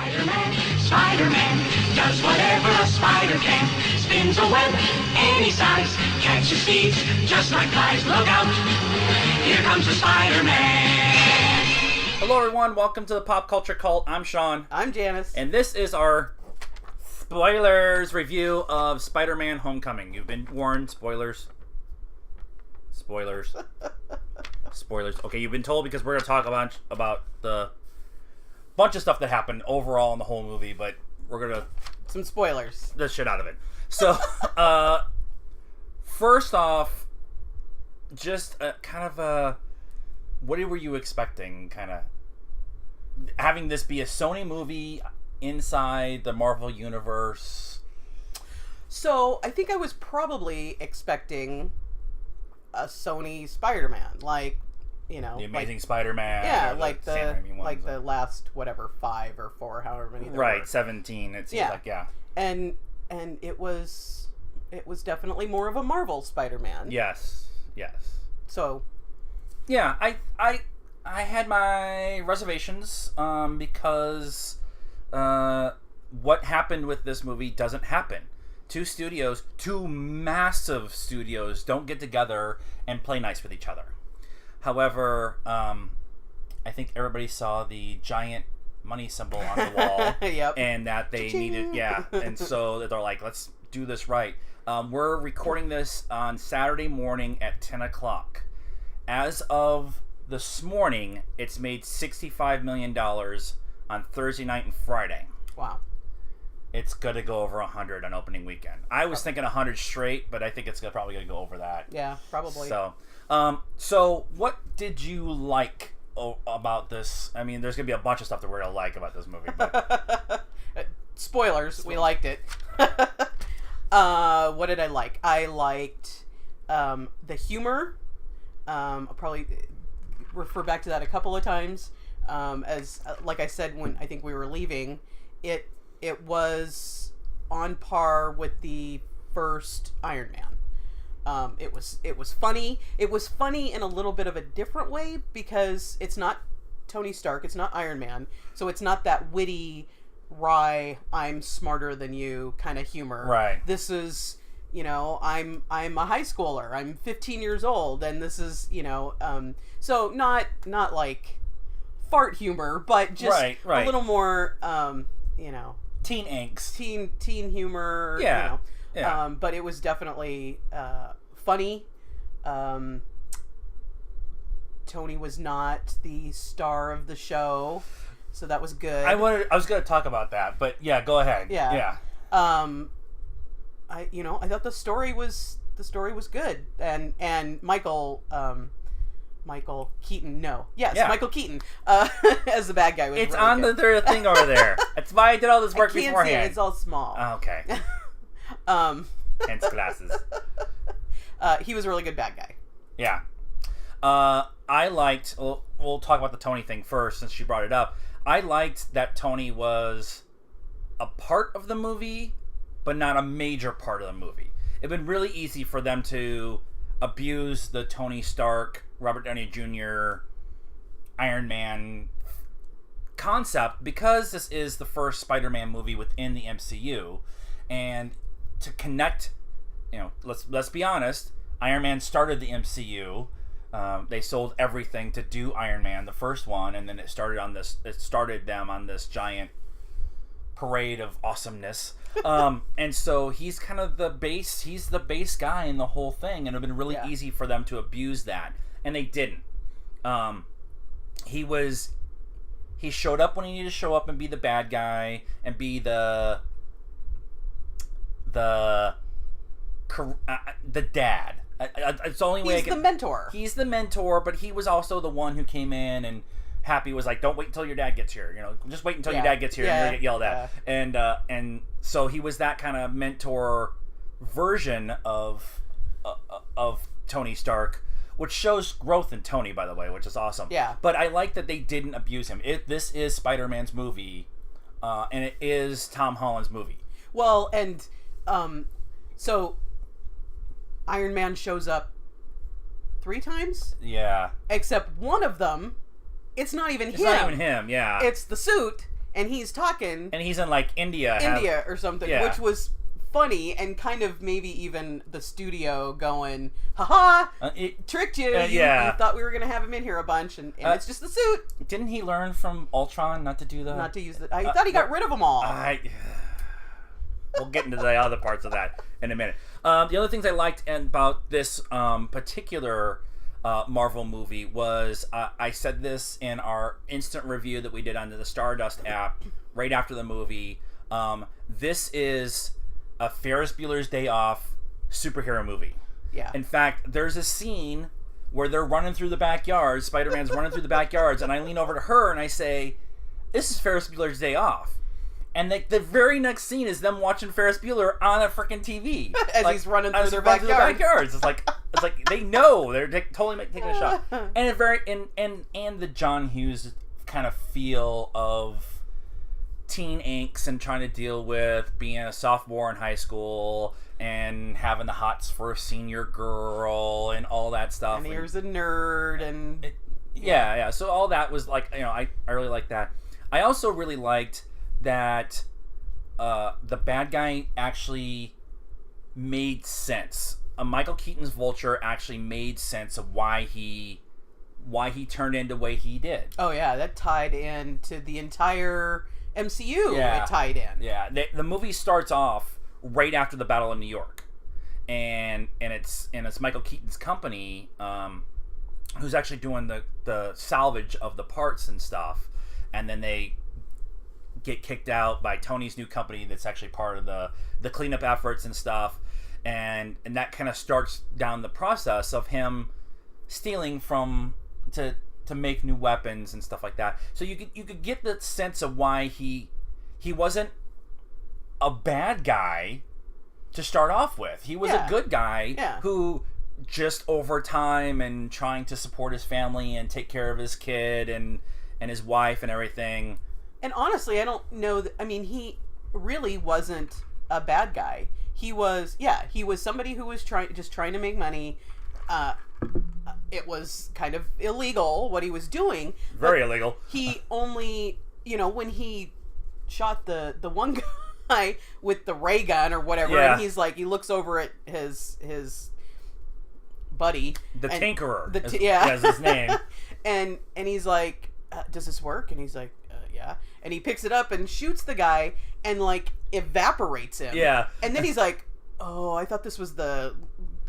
Spider-Man, Spider-Man, does whatever a spider can. Spins a web any size, catches thieves just like flies. Look out, here comes the Spider-Man. Hello everyone, welcome to the Pop Culture Cult. I'm Sean. I'm Janice. And this is our spoilers review of SpiderMan Homecoming. You've been warned, spoilers. Spoilers. Spoilers. Okay, you've been told because we're going to talk about the bunch of stuff that happened overall in the whole movie, but we're going to... Some spoilers. The shit out of it. So, first off, just kind of a... What were you expecting, kind of... Having this be a Sony movie inside the Marvel Universe? So, I think I was probably expecting a Sony Spider-Man, like, you know... The Amazing Spider-Man. Yeah, like the last, whatever, 5 or 4, however many there were. Right, 17, it seems like, yeah. And it was definitely more of a Marvel Spider-Man. Yes. So... Yeah, I had my reservations because what happened with this movie doesn't happen. Two massive studios don't get together and play nice with each other. However, I think everybody saw the giant money symbol on the wall. Yep. And that they needed, and so they're like, let's do this right. We're recording this on Saturday morning at 10 o'clock. As of this morning, it's made $65 million on Thursday night and Friday. Wow. It's going to go over 100 on opening weekend. I was thinking 100 straight, but I think it's probably going to go over that. Yeah, probably. So what did you like about this? I mean, there's going to be a bunch of stuff that we're going to like about this movie. But... Spoilers, we liked it. What did I like? I liked the humor. I'll probably refer back to that a couple of times. As like I said when I think we were leaving, it was on par with the first Iron Man. It was funny. It was funny in a little bit of a different way because it's not Tony Stark, it's not Iron Man, so it's not that witty, wry, I'm smarter than you kind of humor. Right. This is, you know, I'm a high schooler. I'm 15 years old, and this is, you know, so not like fart humor, but just right. a little more, you know, teen angst, teen humor. Yeah. You know. Yeah. But it was definitely funny. Tony was not the star of the show, so that was good. I was going to talk about that, but yeah, go ahead. Yeah. I thought the story was good, and Michael Keaton, Michael Keaton as the bad guy was. It's really on good. the thing over there. That's why I did all this work I can't beforehand. See it. It's all small. Oh, okay. Hence glasses. He was a really good bad guy. Yeah. I liked. We'll talk about the Tony thing first, since she brought it up. I liked that Tony was a part of the movie, but not a major part of the movie. It'd been really easy for them to abuse the Tony Stark, Robert Downey Jr., Iron Man concept because this is the first Spider-Man movie within the MCU, and to connect, you know, let's be honest, Iron Man started the MCU. They sold everything to do Iron Man, the first one, and then it started them on this giant parade of awesomeness. And so he's kind of the base guy in the whole thing, and it would have been really easy for them to abuse that, and they didn't. He showed up when he needed to show up and be the bad guy and be the dad. It's the only way. He's the mentor. He's the mentor, but he was also the one who came in, and Happy was like, "Don't wait until your dad gets here. You know, just wait until your dad gets here, and you're gonna get yelled at." And so he was that kind of mentor version of Tony Stark, which shows growth in Tony, by the way, which is awesome. Yeah. But I like that they didn't abuse him. This is Spider-Man's movie, and it is Tom Holland's movie. Well, and so Iron Man shows up 3 times? Yeah. Except one of them, it's not even him. It's not even him, yeah. It's the suit, and he's talking, and he's in like India or something, which was funny, and kind of maybe even the studio going, haha, tricked you. You thought we were going to have him in here a bunch, and it's just the suit. Didn't he learn from Ultron not to do that? Not to use the... I thought he got rid of them all. We'll get into the other parts of that in a minute. The other things I liked about this particular Marvel movie was, I said this in our instant review that we did on the Stardust app right after the movie. This is a Ferris Bueller's Day Off superhero movie. Yeah. In fact, there's a scene where they're running through the backyards. Spider-Man's running through the backyards, and I lean over to her and I say, "This is Ferris Bueller's Day Off." And the very next scene is them watching Ferris Bueller on a freaking TV as he's running through their backyards. It's like they know they're totally taking a shot, and the John Hughes kind of feel of teen angst and trying to deal with being a sophomore in high school and having the hots for a senior girl and all that stuff. And here's a nerd and yeah. So all that was like, I really liked that. I also really liked that the bad guy actually made sense. Michael Keaton's Vulture actually made sense of why he turned into the way he did. Oh yeah, that tied into the entire MCU. Yeah. It tied in. Yeah, the movie starts off right after the Battle of New York, and it's Michael Keaton's company, who's actually doing the salvage of the parts and stuff, and then they get kicked out by Tony's new company that's actually part of the cleanup efforts and stuff, and that kind of starts down the process of him stealing to make new weapons and stuff like that. So you could get the sense of why he wasn't a bad guy to start off with. He was a good guy who just over time and trying to support his family and take care of his kid and his wife and everything. And honestly, I don't know. He really wasn't a bad guy. He was somebody who was trying to make money. It was kind of illegal what he was doing. Very illegal. He only, when he shot the one guy with the ray gun or whatever, and he's like, he looks over at his buddy, the Tinkerer. Is his name, and he's like, "Does this work?" And he's like, "Yeah." And he picks it up and shoots the guy and like evaporates him. Yeah. And then he's like, "Oh, I thought this was the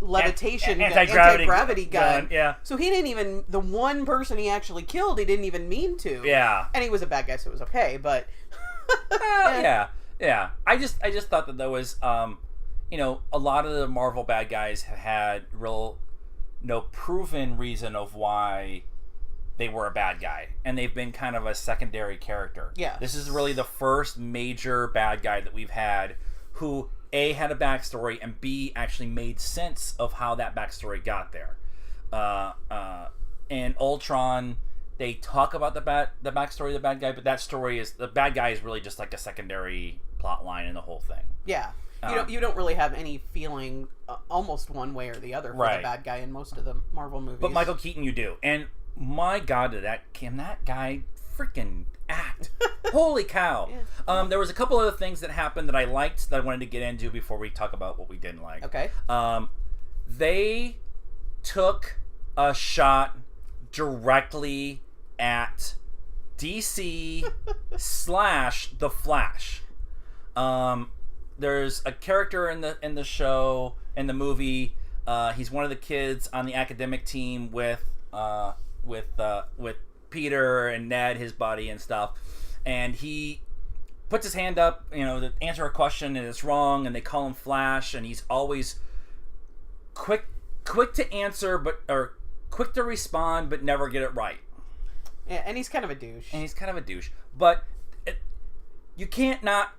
levitation anti-gravity gun." Yeah. So he didn't even, the one person he actually killed, he didn't even mean to. Yeah. And he was a bad guy, so it was okay, but yeah. I just thought that there was a lot of the Marvel bad guys have had no proven reason of why they were a bad guy, and they've been kind of a secondary character. Yeah. This is really the first major bad guy that we've had who A, had a backstory, and B, actually made sense of how that backstory got there. And Ultron, they talk about the backstory of the bad guy, but the bad guy is really just like a secondary plot line in the whole thing. Yeah. You don't really have any feeling almost one way or the other for the bad guy in most of the Marvel movies. But Michael Keaton, you do. And my God, can that guy freaking act? Holy cow. Yeah. There was a couple other things that happened that I liked that I wanted to get into before we talk about what we didn't like. Okay. They took a shot directly at DC / The Flash. There's a character in the show, in the movie. He's one of the kids on the academic team with Peter and Ned, his buddy, and stuff. And he puts his hand up, to answer a question, and it's wrong, and they call him Flash, and he's always quick to answer, or quick to respond, but never get it right. Yeah, and he's kind of a douche. But you can't not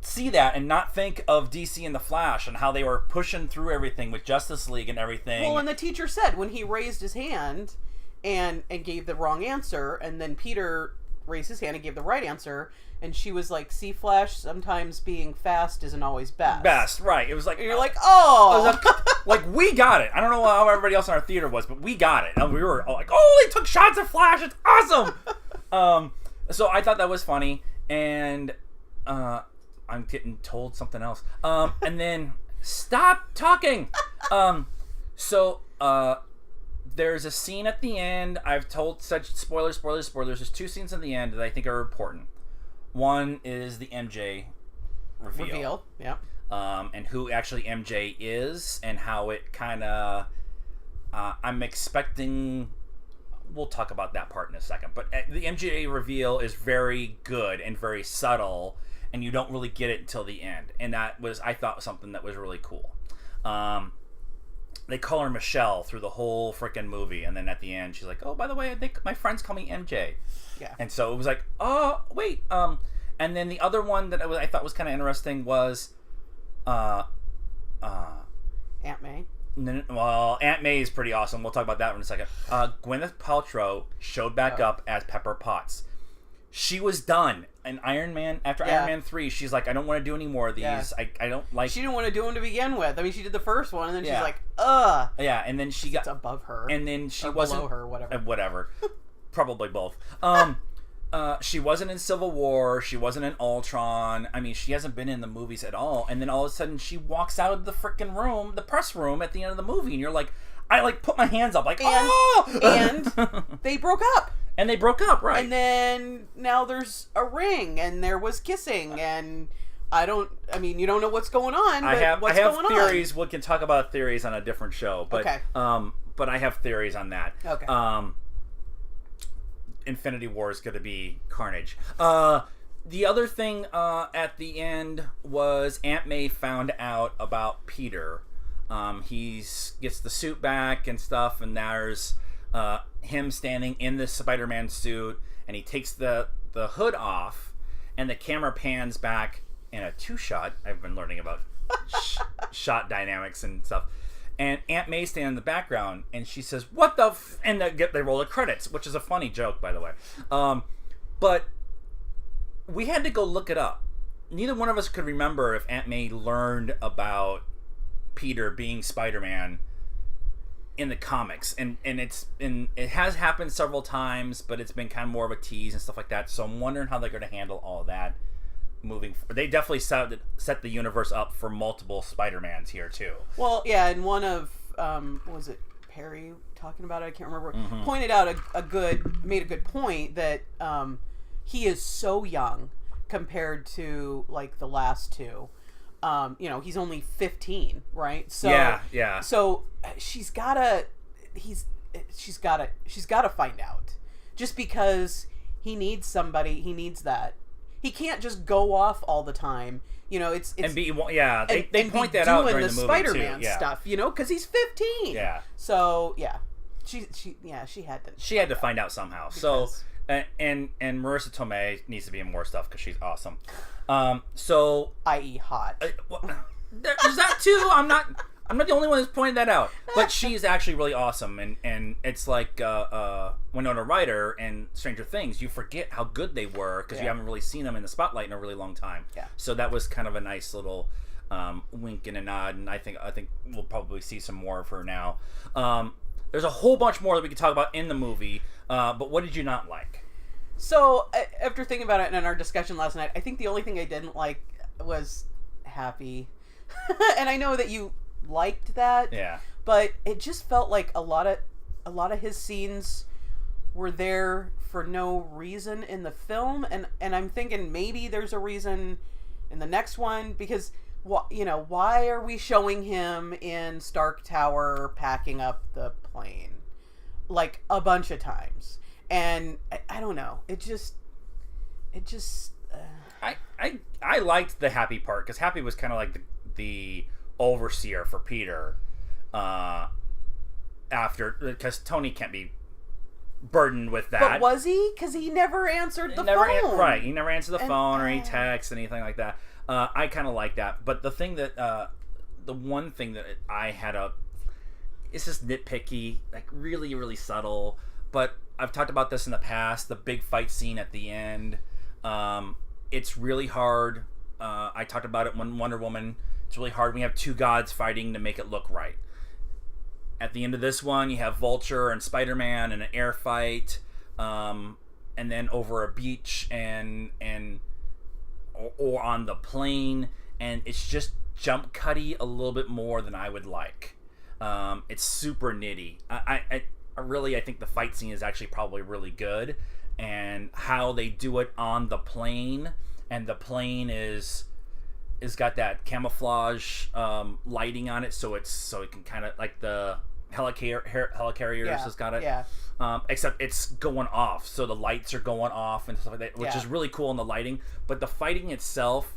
see that and not think of DC and the Flash and how they were pushing through everything with Justice League and everything. Well, and the teacher said when he raised his hand and gave the wrong answer, and then Peter raised his hand and gave the right answer, and she was like, "See, Flash, sometimes being fast isn't always best." Best, right. It was like... And you're like, oh! Like, we got it. I don't know how everybody else in our theater was, but we got it. And we were all like, oh, they took shots at Flash. It's awesome! So I thought that was funny. And I'm getting told something else. And then stop talking. So there's a scene at the end. I've told such spoilers. There's 2 scenes at the end that I think are important. One is the MJ reveal. Yeah. And who actually MJ is, and how it kind of. I'm expecting. We'll talk about that part in a second. But the MJ reveal is very good and very subtle, and you don't really get it until the end. And that was, I thought, something that was really cool. They call her Michelle through the whole freaking movie, and then at the end, she's like, "Oh, by the way, my friends call me MJ." Yeah. And so it was like, "Oh, wait." And then the other one that I thought was kind of interesting was, Aunt May. Well, Aunt May is pretty awesome. We'll talk about that in a second. Gwyneth Paltrow showed back up as Pepper Potts. She was done in Iron Man. After Iron Man 3, she's like, I don't want to do any more of these. Yeah. I don't like... She didn't want to do them to begin with. I mean, she did the first one, and then she's like, ugh. Yeah, and then she got... It's above her. And then she or wasn't... below her, whatever. Whatever. Probably both. She wasn't in Civil War. She wasn't in Ultron. I mean, she hasn't been in the movies at all. And then all of a sudden, she walks out of the freaking room, the press room, at the end of the movie. And you're like, I like put my hands up, like, oh! And they broke up. And they broke up, right? And then now there's a ring, and there was kissing, and I mean, you don't know what's going on. But I have theories. We can talk about theories on a different show. But, okay. But I have theories on that. Okay. Infinity War is going to be carnage. The other thing at the end was Aunt May found out about Peter. He gets the suit back and stuff, and there's him standing in the Spider-Man suit, and he takes the hood off, and the camera pans back in a 2-shot. I've been learning about shot dynamics and stuff. And Aunt May standing in the background, and she says, "What the?" And they roll the credits, which is a funny joke, by the way. But we had to go look it up. Neither one of us could remember if Aunt May learned about Peter being Spider-Man in the comics, and it has happened several times, but it's been kind of more of a tease and stuff like that. So I'm wondering how they're going to handle all of that moving forward. They definitely set the universe up for multiple Spider-Mans here too. Well, yeah, and one of was it Perry talking about it? I can't remember. Pointed out made a good point that he is so young compared to like the last two. He's only 15, right? So yeah. So she's gotta find out. Just because he needs somebody, he needs that. He can't just go off all the time. It's and be they point that out during the movie Spider-Man too. Yeah. stuff, because he's 15. Yeah. So yeah, she had to. She had to find out somehow. Because... So and Marissa Tomei needs to be in more stuff because she's awesome. So i.e. hot. There's that too. I'm not the only one who's pointing that out. But she's actually really awesome, and it's like Winona Ryder and Stranger Things. You forget how good they were because you haven't really seen them in the spotlight in a really long time. Yeah. So that was kind of a nice little wink and a nod, and I think we'll probably see some more of her now. There's a whole bunch more that we could talk about in the movie, but what did you not like? So, after thinking about it in our discussion last night, I think the only thing I didn't like was Happy. And I know that you liked that. Yeah. But it just felt like a lot of his scenes were there for no reason in the film, and I'm thinking maybe there's a reason in the next one, because why are we showing him in Stark Tower packing up the plane like a bunch of times? And I don't know. It just. I liked the Happy part because Happy was kind of like the overseer for Peter. Because Tony can't be burdened with that. But was he? Because he never answered the phone. Right. He never answered the phone or any text, anything like that. I kind of like that. But the thing that the one thing that I had it's just nitpicky, like really, really subtle. But I've talked about this in the past, the big fight scene at the end. It's really hard. I talked about it when Wonder Woman. It's really hard when you have two gods fighting to make it look right. At the end of this one, you have Vulture and Spider-Man in an air fight, and then over a beach, and or on the plane, and it's just jump cutty a little bit more than I would like. It's super nitty. I really think the fight scene is actually probably really good, and how they do it on the plane, and the plane is got that camouflage lighting on it, so it can kind of like the helicarriers has got it. Yeah. Except it's going off, so the lights are going off and stuff like that, which is really cool in the lighting. But the fighting itself,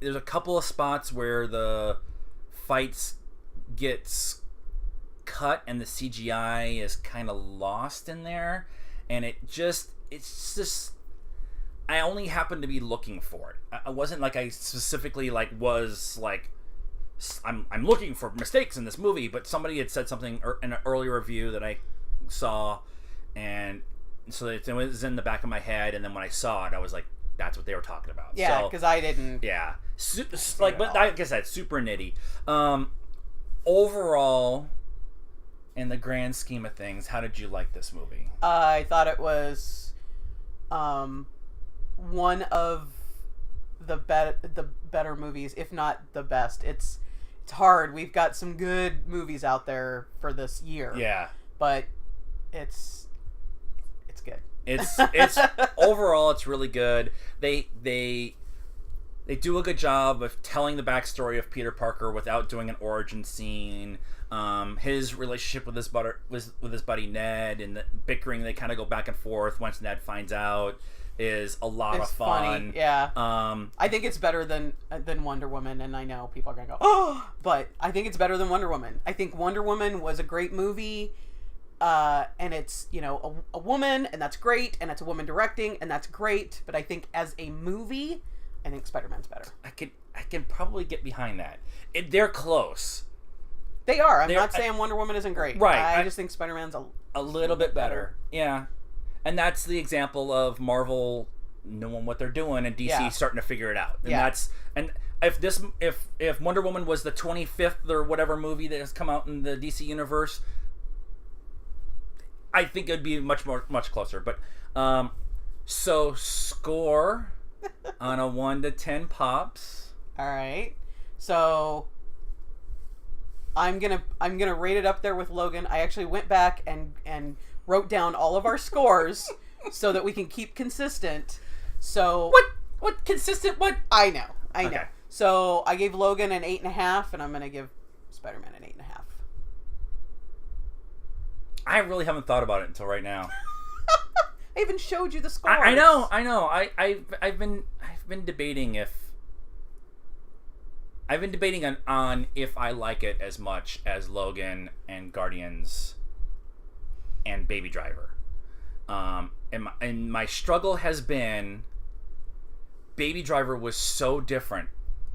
there's a couple of spots where the fights gets cut and the CGI is kind of lost in there, and it's just I only happened to be looking for it. I wasn't like I specifically was I'm looking for mistakes in this movie, but somebody had said something in an earlier review that I saw, and so it was in the back of my head, and then when I saw it, I was like, that's what they were talking about. Yeah, because I didn't. Yeah, but like I said, super nitty. Overall, in the grand scheme of things, how did you like this movie? I thought it was one of the better movies, if not the best. It's hard. We've got some good movies out there for this year. Yeah, but it's good. It's overall it's really good. They do a good job of telling the backstory of Peter Parker without doing an origin scene. His relationship with his buddy Ned, and the bickering they kind of go back and forth once Ned finds out, is a lot of fun. Funny. Yeah. I think it's better than Wonder Woman, and I know people are gonna go, oh, but I think it's better than Wonder Woman. I think Wonder Woman was a great movie, and it's a woman, and that's great, and it's a woman directing, and that's great. But I think as a movie, I think Spider-Man's better. I can probably get behind that. They're close. They are. I'm not saying Wonder Woman isn't great. Right. I just think Spider-Man's a little bit better. Yeah. And that's the example of Marvel knowing what they're doing and DC starting to figure it out. And if Wonder Woman was the 25th or whatever movie that has come out in the DC universe, I think it'd be much closer. But so score on a 1 to 10 pops. All right. So I'm gonna rate it up there with Logan. I actually went back and wrote down all of our scores so that we can keep consistent. So what consistent? What? I know. Okay. So I gave Logan an 8.5, and I'm gonna give Spider-Man an 8.5. I really haven't thought about it until right now. I even showed you the scores. I know. I've been debating on if I like it as much as Logan and Guardians and Baby Driver. And my struggle has been Baby Driver was so different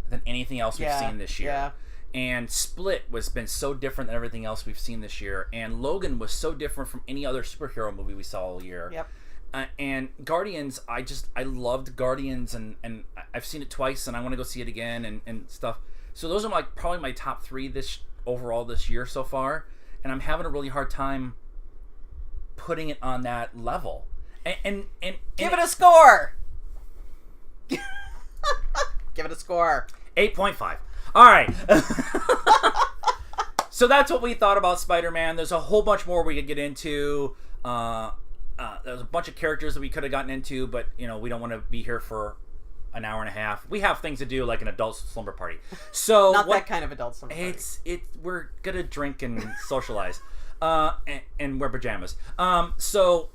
than anything else we've seen this year. Yeah. And Split was been so different than everything else we've seen this year. And Logan was so different from any other superhero movie we saw all year. Yep. And Guardians, I loved Guardians, and I've seen it twice, and I want to go see it again and stuff. So those are probably my top 3 this year so far, and I'm having a really hard time putting it on that level. And give it a score. Give it a score. 8.5. All right. So that's what we thought about Spider-Man. There's a whole bunch more we could get into. There's a bunch of characters that we could have gotten into, but we don't want to be here for an hour and a half. We have things to do, like an adult slumber party. So not that kind of adult slumber party. We're gonna drink and socialize, and wear pajamas. So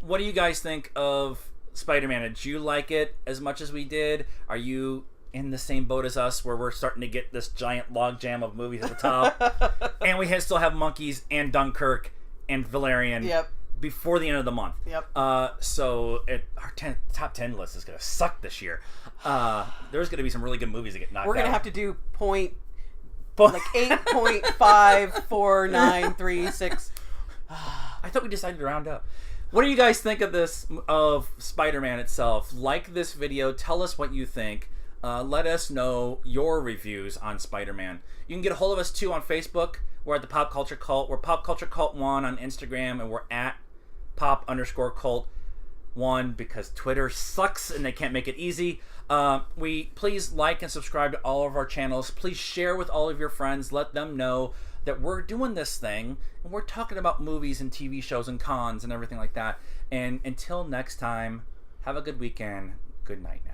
what do you guys think of Spider-Man? Did you like it as much as we did? Are you in the same boat as us, where we're starting to get this giant logjam of movies at the top, and we still have Monkeys and Dunkirk and Valerian? Yep. Before the end of the month. Yep. So our top 10 list is going to suck this year. There's going to be some really good movies that get knocked out. We're going to have to do 8.54936. I thought we decided to round up. What do you guys think of Spider-Man itself? Like this video. Tell us what you think. Let us know your reviews on Spider-Man. You can get a hold of us too on Facebook. We're at the Pop Culture Cult. We're Pop Culture Cult 1 on Instagram, and we're at Pop_Cult. One, because Twitter sucks and they can't make it easy. We please like and subscribe to all of our channels. Please share with all of your friends. Let them know that we're doing this thing and we're talking about movies and TV shows and cons and everything like that. And until next time, have a good weekend. Good night now.